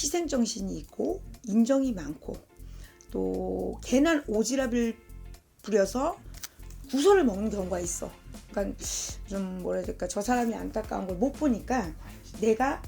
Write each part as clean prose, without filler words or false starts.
희생정신이 있고 인정이 많고 또 괜한 오지랖을 부려서 구설을 먹는 경우가 있어. 그러니까 좀 뭐라 해야 될까, 저 사람이 안타까운 걸 못 보니까 내가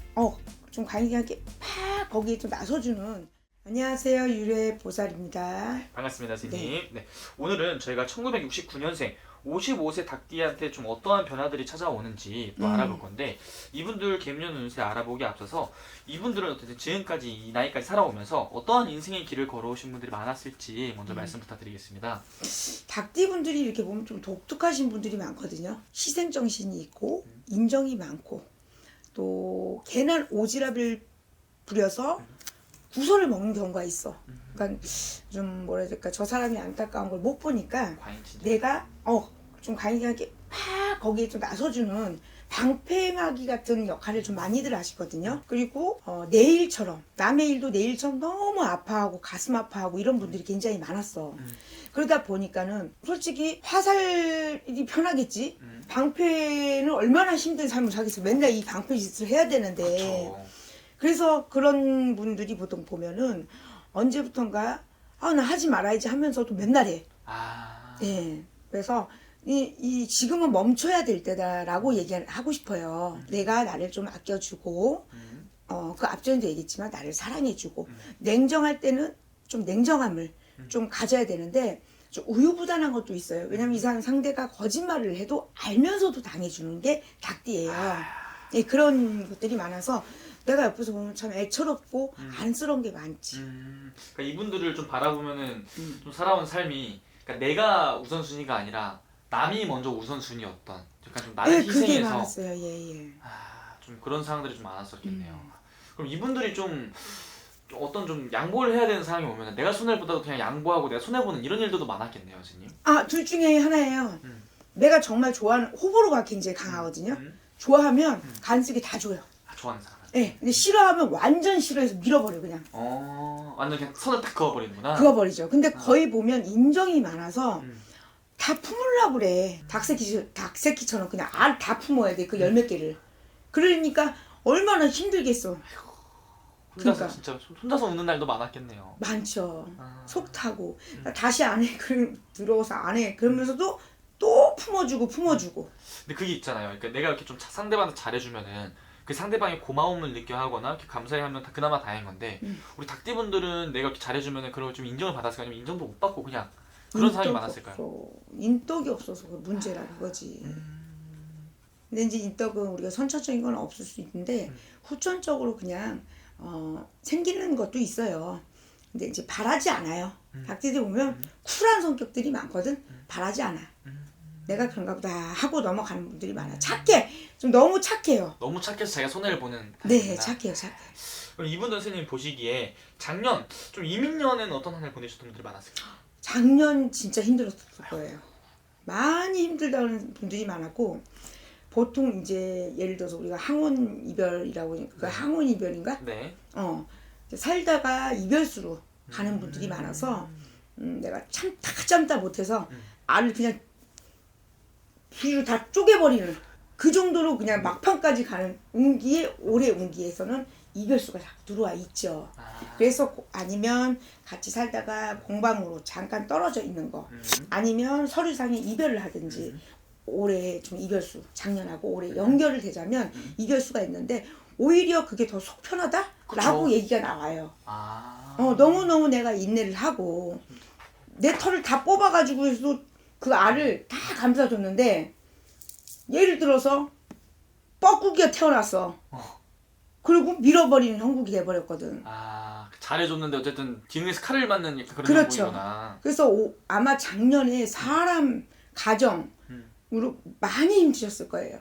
좀 관계하게 팍 거기에 좀 나서주는. 안녕하세요, 유래 보살입니다. 반갑습니다, 선생님. 네. 오늘은 저희가 1969년생 55세 닭띠한테 좀 어떠한 변화들이 찾아오는지 또 알아볼 건데, 이분들 개묘년 운세 알아보기에 앞서서 이분들은 어쨌든 지금까지 이 나이까지 살아오면서 어떠한 인생의 길을 걸어오신 분들이 많았을지 먼저 말씀 부탁드리겠습니다. 닭띠분들이 이렇게 보면 좀 독특하신 분들이 많거든요. 희생정신이 있고 인정이 많고 또 괜한 오지랖을 부려서 구설을 먹는 경우가 있어. 그러니까 좀 뭐라 해야 될까, 저 사람이 안타까운 걸 못 보니까 내가 좀 관계하게 팍 거기에 좀 나서주는 방패막이 같은 역할을 좀 많이들 하시거든요. 그리고 내 일처럼, 남의 일도 내 일처럼 너무 아파하고 가슴 아파하고 이런 분들이 굉장히 많았어. 그러다 보니까는 솔직히 화살이 편하겠지. 방패는 얼마나 힘든 삶을 살겠어. 맨날 이 방패 짓을 해야 되는데. 그렇죠. 그래서 그런 분들이 보통 보면은 언제부턴가 나 하지 말아야지 하면서도 맨날 해. 네. 그래서 이 지금은 멈춰야 될 때다라고 얘기를 하고 싶어요. 내가 나를 좀 아껴주고 그 앞전에도 얘기했지만 나를 사랑해주고 냉정할 때는 좀 냉정함을 좀 가져야 되는데 좀 우유부단한 것도 있어요. 왜냐면 이 사람 상대가 거짓말을 해도 알면서도 당해주는 게 닭띠예요. 네, 그런 것들이 많아서 내가 옆에서 보면 참 애처롭고 안쓰러운 게 많지. 그러니까 이분들을 좀 바라보면은 좀 살아온 삶이, 그러니까 내가 우선순위가 아니라 남이 먼저 우선순위였던, 약간 좀 나를 그게 희생해서 많았어요. 예. 좀 그런 상황들이 좀 많았었겠네요. 그럼 이분들이 좀 어떤 좀 양보를 해야 되는 상황이 오면 내가 손해보다도 그냥 양보하고 내가 손해보는 이런 일들도 많았겠네요, 선생님. 둘 중에 하나예요. 내가 정말 좋아하는 호불호가 굉장히 강하거든요. 좋아하면 간쓰기 다 줘요. 좋아하는 사람. 네, 근데 싫어하면 완전 싫어해서 밀어버려 그냥. 완전 그냥 선을 딱 그어버리는구나. 그어버리죠. 근데 거의 보면 인정이 많아서 다 품으려고 그래. 닭새끼처럼 그냥 알 다 품어야 돼. 그 열 몇 개를. 그러니까 얼마나 힘들겠어. 혼자서 그러니까. 진짜 혼자서 우는 날도 많았겠네요. 많죠. 속 타고 다시 안 해. 들어와서 안 해. 그러면서도 또 품어주고. 근데 그게 있잖아요. 그러니까 내가 이렇게 좀 상대방한테 잘해주면은 그 상대방이 고마움을 느껴 하거나 이렇게 감사해하면 그나마 다행인 건데, 우리 닭띠분들은 내가 이렇게 잘해주면은 그런 걸 좀 인정을 받았을까, 아니면 인정도 못 받고 그냥 그런 상황이 많았을까요? 인덕이 없어서 그 문제라 그거지. 근데 이제 인덕은 우리가 선천적인 건 없을 수 있는데 후천적으로 그냥 생기는 것도 있어요. 근데 이제 바라지 않아요. 닭띠들 보면 쿨한 성격들이 많거든. 바라지 않아. 내가 그런가 보다 하고 넘어가는 분들이 많아. 착해. 좀 너무 착해요. 너무 착해서 자기가 손해를 보는. 네, 착해요. 그럼 이분들 선생님 보시기에 작년 좀 이민년에는 어떤 한 해 보내셨던 분들이 많았을까요? 작년 진짜 힘들었을 거예요. 많이 힘들다는 분들이 많았고, 보통 이제 예를 들어서 우리가 항원 이별이라고, 그 항원 이별인가? 네. 살다가 이별수로 가는 분들이 많아서 내가 참다 못해서 알을 그냥 비로 다 쪼개버리는 그 정도로 그냥 막판까지 가는 올해 운기에서는 이별수가 자꾸 들어와 있죠. 그래서 아니면 같이 살다가 공방으로 잠깐 떨어져 있는 거, 아니면 서류상에 이별을 하든지, 올해 좀 이별수, 작년하고 올해 연결을 되자면 이별수가 있는데 오히려 그게 더 속 편하다? 라고 얘기가 나와요. 너무너무 내가 인내를 하고 내 털을 다 뽑아가지고 해서 그 알을 다 감싸줬는데, 예를 들어서 뻐꾸기가 태어났어. 그리고 밀어버리는 형국이 돼버렸거든. 잘해줬는데 어쨌든 뒤에서 칼을 맞는 그런 그렇죠. 형국이구나. 그래서 아마 작년에 사람 가정으로 많이 힘드셨을 거예요.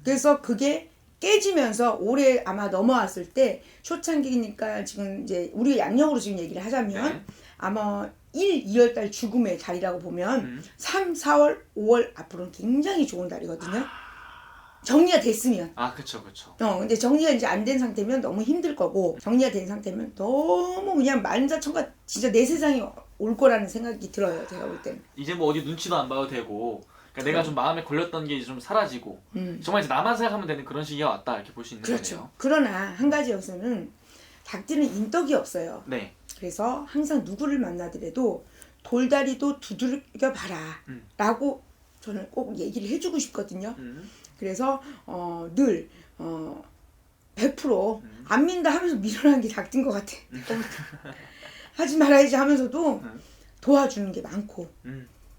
그래서 그게 깨지면서 올해 아마 넘어왔을 때, 초창기니까 지금 이제 우리 양력으로 지금 얘기를 하자면 아마 1, 2월 달 죽음의 달이라고 보면 3, 4월, 5월 앞으로는 굉장히 좋은 달이거든요. 정리가 됐으면. 그쵸. 근데 정리가 이제 안 된 상태면 너무 힘들 거고, 정리가 된 상태면 너무 그냥 만사천가 진짜 내 세상이 올 거라는 생각이 들어요. 제가 볼 때는. 이제 뭐 어디 눈치도 안 봐도 되고, 그러니까 내가 좀 마음에 걸렸던 게 이제 좀 사라지고 정말 이제 나만 생각하면 되는 그런 시기가 왔다, 이렇게 볼 수 있는 그렇죠. 거네요. 그러나 한 가지 요소는 닭들은 인덕이 없어요. 네. 그래서 항상 누구를 만나더라도 돌다리도 두들겨 봐라 라고 저는 꼭 얘기를 해주고 싶거든요. 그래서 늘 100%안 민다 하면서 밀어나는 게 닭인 것 같아. 하지 말아야지 하면서도 도와주는 게 많고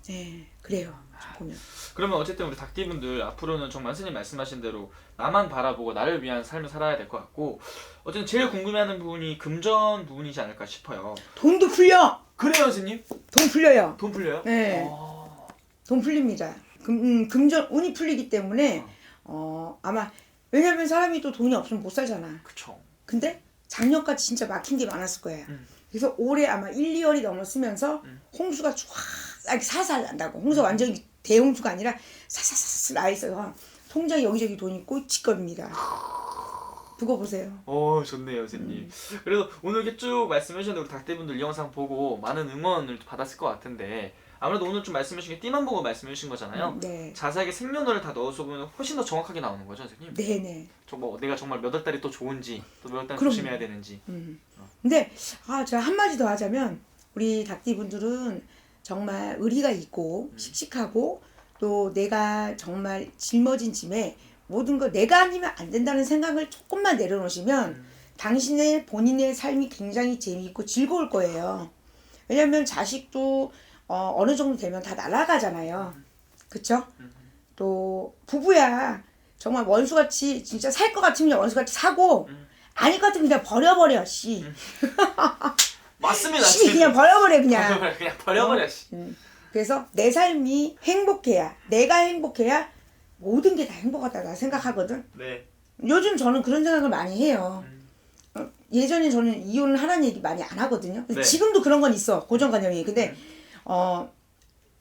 네 그래요. 보면. 그러면 어쨌든 우리 닭띠분들 앞으로는 정말 선생님 말씀하신 대로 나만 바라보고 나를 위한 삶을 살아야 될 것 같고 어쨌든 제일 궁금해하는 부분이 금전 부분이지 않을까 싶어요. 돈도 풀려. 그래요 선생님? 돈 풀려요. 돈 풀려요? 네. 돈 풀립니다. 금전 운이 풀리기 때문에 아마 왜냐면 사람이 또 돈이 없으면 못 살잖아. 그쵸. 근데 작년까지 진짜 막힌 게 많았을 거예요. 그래서 올해 아마 1, 2월이 넘었으면서 홍수가 쫙 이렇게 살살 난다고. 홍수 완전히 대홍수가 아니라 사사사사 나 있어요. 통장에 여기저기 돈이 꽂힐겁니다. 두고 보세요. 좋네요 선생님. 그래서 오늘 이렇게 쭉 말씀해주셨는데 우리 닭띠분들 이 영상 보고 많은 응원을 받았을 것 같은데 아무래도 오늘 좀 말씀해주신 게 띠만 보고 말씀해주신 거잖아요. 네. 자세하게 생년월을 다 넣어서 보면 훨씬 더 정확하게 나오는 거죠 선생님? 네네. 내가 정말 몇 월 달이 또 좋은지 또 몇 월 달 그럼요. 조심해야 되는지. 근데 제가 한마디 더 하자면 우리 닭띠분들은 정말 의리가 있고 씩씩하고 또 내가 정말 짊어진 짐에 모든 거 내가 아니면 안 된다는 생각을 조금만 내려놓으시면 당신의 본인의 삶이 굉장히 재미있고 즐거울 거예요. 왜냐면 자식도 어느 정도 되면 다 날아가잖아요. 그쵸? 또 부부야 정말 원수같이 진짜 살 것 같으면 원수같이 사고 아닐 것 같으면 그냥 버려버려 씨. 맞습니다. 씨 그냥 버려버려 그냥. 그냥 버려버려. 그래서 내 삶이 행복해야 내가 행복해야 모든 게 다 행복하다 나 생각하거든. 네. 요즘 저는 그런 생각을 많이 해요. 예전에 저는 이혼을 하라는 얘기 많이 안 하거든요. 네. 지금도 그런 건 있어 고정관념이. 근데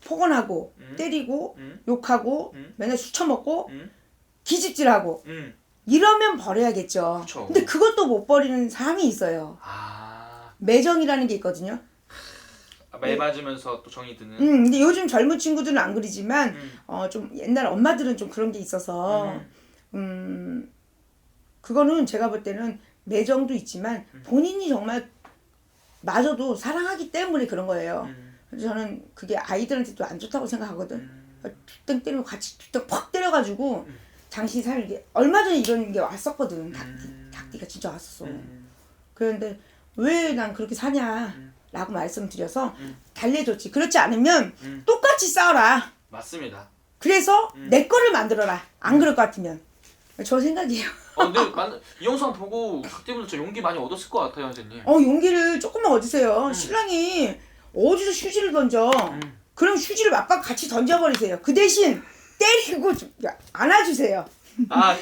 폭언하고 때리고 욕하고 맨날 술 처먹고 기집질하고 이러면 버려야겠죠. 그쵸. 근데 그것도 못 버리는 사람이 있어요. 매정이라는 게 있거든요. 매 맞으면서 또 정이 드는. 근데 요즘 젊은 친구들은 안 그러지만 좀 옛날 엄마들은 좀 그런 게 있어서 그거는 제가 볼 때는 매정도 있지만 본인이 정말 마저도 사랑하기 때문에 그런 거예요. 그래서 저는 그게 아이들한테도 안 좋다고 생각하거든. 툭땡 때리고 같이 툭땡 퍽 때려가지고 당신 삶이 이게 얼마 전에 이런 게 왔었거든. 닭띠가 진짜 왔었어. 그런데 왜 난 그렇게 사냐 라고 말씀드려서 달래줬지. 그렇지 않으면 똑같이 싸워라. 맞습니다. 그래서 내 거를 만들어라. 안 그럴 것 같으면. 저 생각이에요. 근데 이 영상 보고 닭띠분들 저 용기 많이 얻었을 것 같아요 선생님. 용기를 조금만 얻으세요. 신랑이 어디서 휴지를 던져. 그럼 휴지를 맞박 같이 던져버리세요. 그 대신 때리고 안아주세요.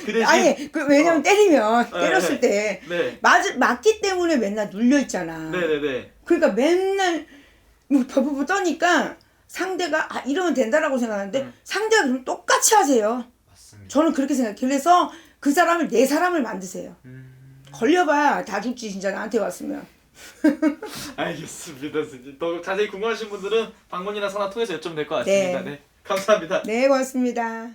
그 대신? 아니 왜냐면 때리면 때렸을 때 네. 맞기 때문에 맨날 눌려 있잖아. 네네네. 그러니까 맨날 뭐 버버버 떠니까 상대가 이러면 된다라고 생각하는데 상대가 그럼 똑같이 하세요. 맞습니다. 저는 그렇게 생각해요. 그래서 그 사람을 내 사람을 만드세요. 걸려봐 다 죽지 진짜 나한테 왔으면. 알겠습니다 선생님. 더 자세히 궁금하신 분들은 방문이나 전화 통해서 여쭤보면 될 것 같습니다. 네. 감사합니다. 네 고맙습니다.